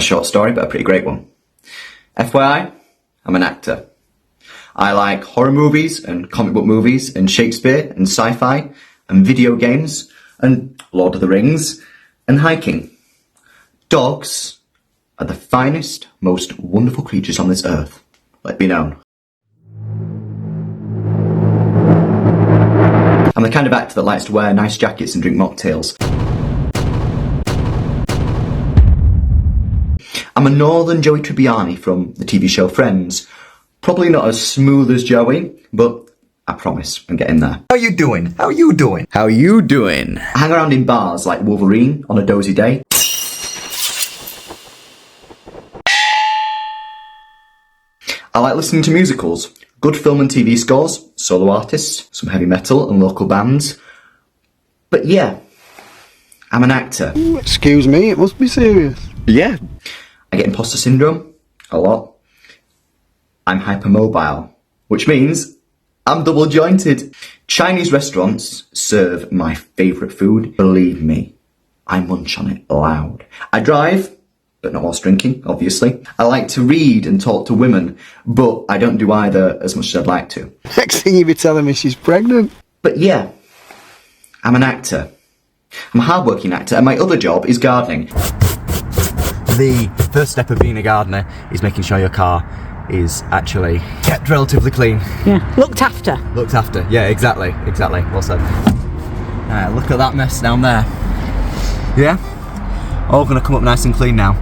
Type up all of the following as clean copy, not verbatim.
a short story, but a pretty great one. FYI, I'm an actor. I like horror movies and comic book movies and Shakespeare and sci-fi and video games and Lord of the Rings and hiking. Dogs are the finest, most wonderful creatures on this earth. Let it be known. I'm the kind of actor that likes to wear nice jackets and drink mocktails. I'm a northern Joey Tribbiani from the TV show Friends. Probably not as smooth as Joey, but I promise I'm getting there. How you doing? How you doing? How you doing? I hang around in bars like Wolverine on a dozy day. I like listening to musicals, good film and TV scores, solo artists, some heavy metal and local bands. But yeah, I'm an actor. Ooh, excuse me, it must be serious. Yeah. I get imposter syndrome a lot. I'm hypermobile, which means I'm double jointed. Chinese restaurants serve my favourite food. Believe me, I munch on it loud. I drive, but not whilst drinking, obviously. I like to read and talk to women, but I don't do either as much as I'd like to. Next thing you'll be telling me she's pregnant. But yeah, I'm an actor. I'm a hard-working actor, and my other job is gardening. The first step of being a gardener is making sure your car is actually kept relatively clean. Yeah, looked after. Looked after, yeah, exactly, well said. Look at that mess down there. Yeah? All gonna come up nice and clean now.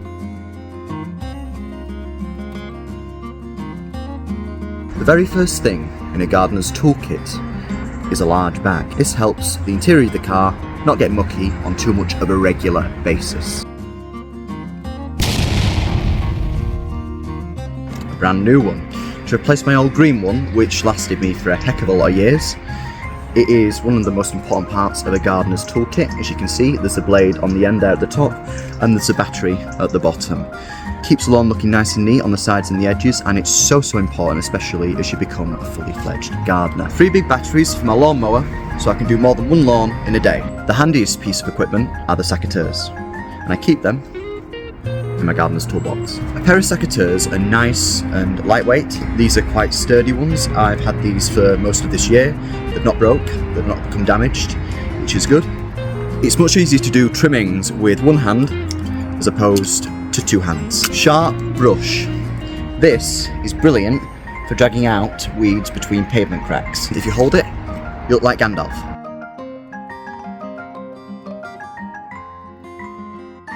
The very first thing in a gardener's toolkit is a large bag. This helps the interior of the car not get mucky on too much of a regular basis. A brand new one to replace my old green one, which lasted me for a heck of a lot of years. It is one of the most important parts of a gardener's toolkit. As you can see, there's a blade on the end there at the top, and there's a battery at the bottom. Keeps the lawn looking nice and neat on the sides and the edges, and it's so important, especially as you become a fully fledged gardener. 3 big batteries for my lawnmower, so I can do more than one lawn in a day. The handiest piece of equipment are the secateurs, and I keep them in my gardener's toolbox. A pair of secateurs are nice and lightweight. These are quite sturdy ones. I've had these for most of this year. They've not broke, they've not become damaged, which is good. It's much easier to do trimmings with one hand as opposed to 2 hands. Sharp brush. This is brilliant for dragging out weeds between pavement cracks. If you hold it, you look like Gandalf.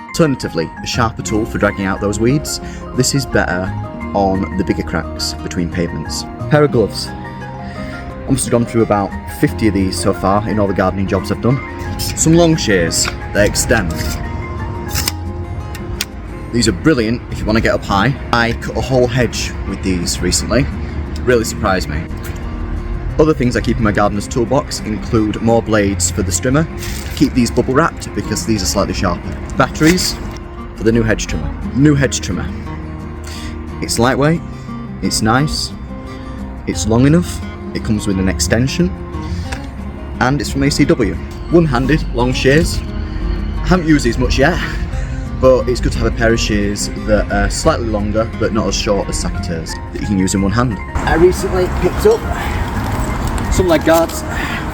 Alternatively, a sharper tool for dragging out those weeds. This is better on the bigger cracks between pavements. Pair of gloves. I must have gone through about 50 of these so far in all the gardening jobs I've done. Some long shears, they extend. These are brilliant if you want to get up high. I cut a whole hedge with these recently. Really surprised me. Other things I keep in my gardener's toolbox include more blades for the strimmer. Keep these bubble wrapped because these are slightly sharper. Batteries for the new hedge trimmer. New hedge trimmer. It's lightweight, it's nice, it's long enough, it comes with an extension, and it's from ACW. One-handed long shears. I haven't used these much yet, but it's good to have a pair of shears that are slightly longer but not as short as secateurs that you can use in one hand. I recently picked up some leg guards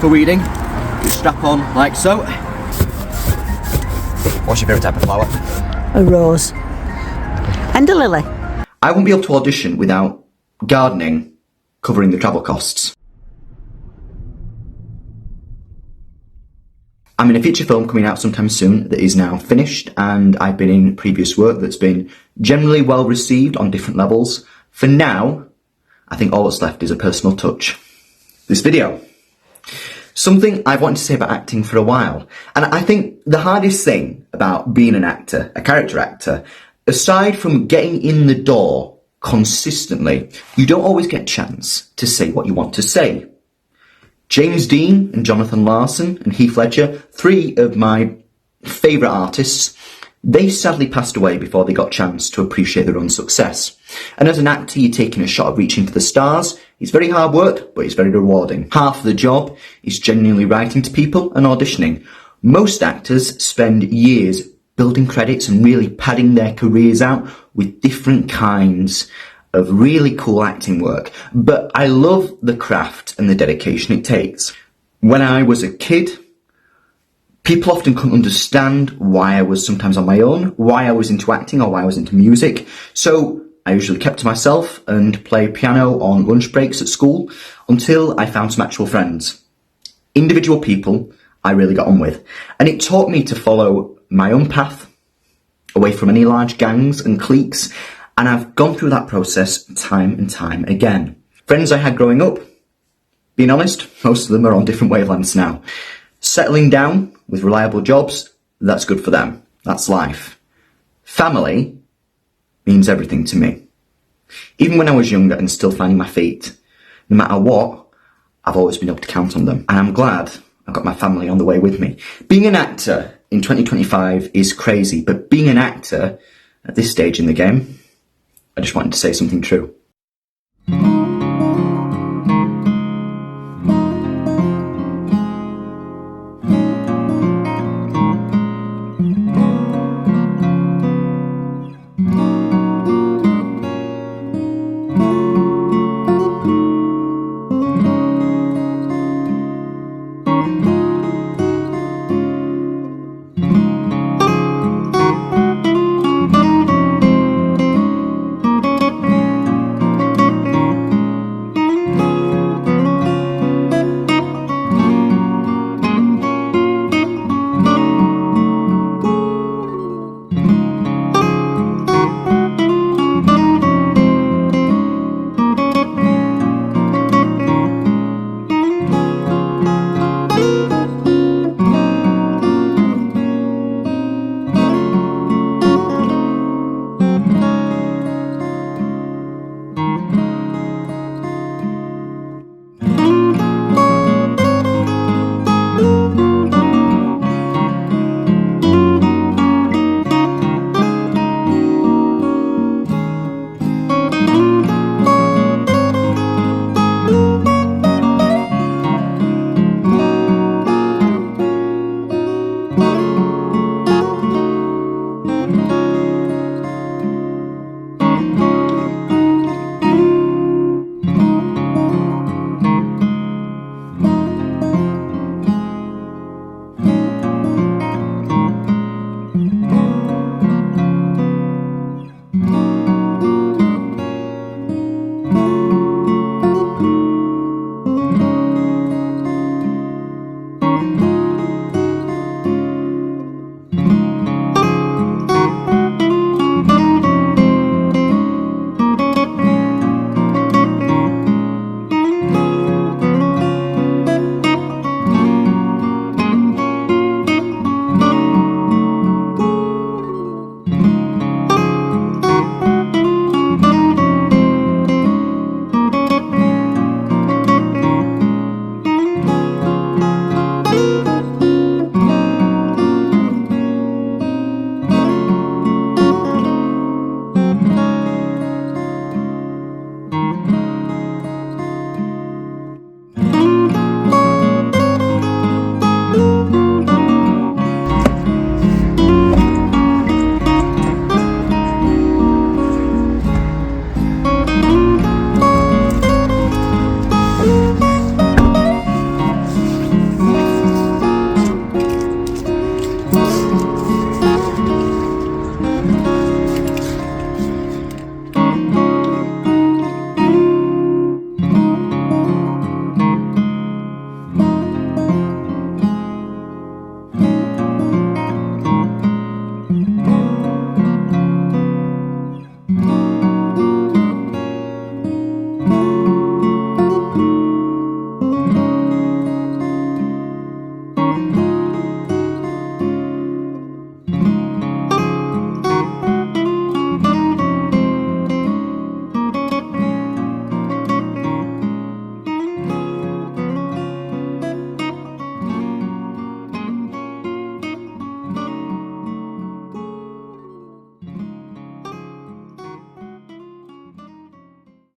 for weeding. You strap on like so. What's your favourite type of flower? A rose. And a lily. I won't be able to audition without gardening covering the travel costs. I'm in a feature film coming out sometime soon that is now finished, and I've been in previous work that's been generally well received on different levels. For now, I think all that's left is a personal touch. This video. Something I've wanted to say about acting for a while. And I think the hardest thing about being an actor, a character actor, aside from getting in the door consistently, you don't always get a chance to say what you want to say. James Dean and Jonathan Larson and Heath Ledger, 3 of my favourite artists, they sadly passed away before they got a chance to appreciate their own success. And as an actor, you're taking a shot at reaching for the stars. It's very hard work, but it's very rewarding. Half of the job is genuinely writing to people and auditioning. Most actors spend years building credits and really padding their careers out with different kinds of really cool acting work. But I love the craft and the dedication it takes. When I was a kid, people often couldn't understand why I was sometimes on my own, why I was into acting or why I was into music. So I usually kept to myself and played piano on lunch breaks at school until I found some actual friends. Individual people I really got on with. And it taught me to follow my own path, away from any large gangs and cliques. And I've gone through that process time and time again. Friends I had growing up, being honest, most of them are on different wavelengths now. Settling down with reliable jobs, that's good for them. That's life. Family means everything to me. Even when I was younger and still finding my feet, no matter what, I've always been able to count on them. And I'm glad I've got my family on the way with me. Being an actor in 2025 is crazy, but being an actor at this stage in the game, I just wanted to say something true.